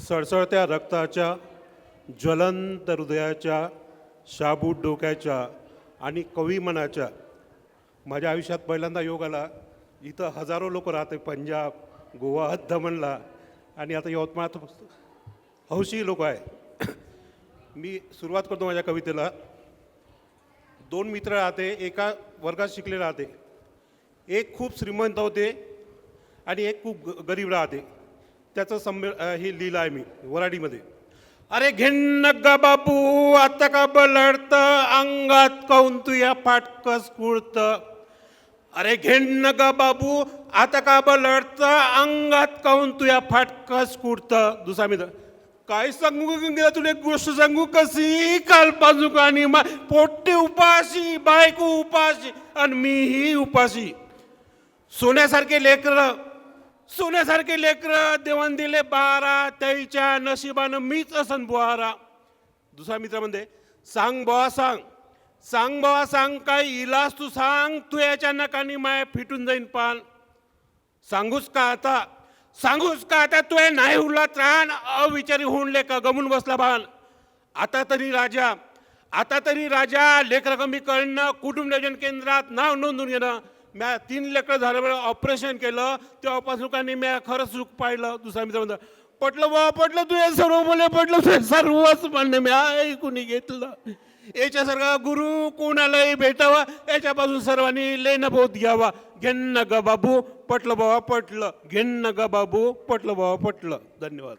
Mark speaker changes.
Speaker 1: सळसळत्या रक्ताच्या, ज्वलंत हृदयाच्या, शाबूत डोक्याच्या आणि कवी मनाच्या माझ्या आयुष्यात पहिल्यांदा योग आला. इथं हजारो लोक राहते, पंजाब, गोवा, दमणला, आणि आता यवतमाळात हौशी लोक आहे. मी सुरुवात करतो माझ्या कवितेला. दोन मित्र राहते, एका वर्गात शिकले राहते. एक खूप श्रीमंत होते आणि एक खूप गरीब राहते. त्याचं हे लिहिलं आहे मी वराडीमध्ये. अरे घेन्न ग बाबू आता का बलडत, अंगात काऊन तू या फाटकस कुळत. अरे घेन्न ग बाबू आता का बलडत, अंगात काऊन तू या फाटकस कुळत. दुसरा मित्र, काय सांगू गेला तुला, एक गोष्ट सांगू कशी, काल पाजूक आणि पोट्टे उपाशी, बायको उपाशी आणि मीही उपाशी. सोन्यासारखे लेकर देवान दिले 12, त्याच्या नशिबानं मीच असन बुहारा. दुसरा मित्र म्हणते, सांग बुवा सांग काय इलाज तू सांग, तू याच्या नकानी माय फिटून जाईन पान. सांगूस का आता तू नाही उरला त्राण, अविचारी होऊन लेका गमून बसला भान. आता तरी राजा लेकर कमी करणं, कुटुंब नियोजन केंद्रात नाव नोंदून घेणं. म्या 3 लेकर झालं, ऑपरेशन केलं, तेव्हापासून लोकांनी म्या खरंच सुख पाहिलं. दुसरा मित्र म्हणतो, पटलं तू हे सर्व बोले, पटलं तू सर्वच म्हणणं म्या ऐकून घेतलं. याच्यासारखा गुरु कोणालाही भेटावा, याच्यापासून सर्वांनी लेणं बोध घ्यावा. घेन्न ग बाबू पटलं बाबा पटलं, घेन्न ग बाबू पटलं बाबा पटलं. धन्यवाद.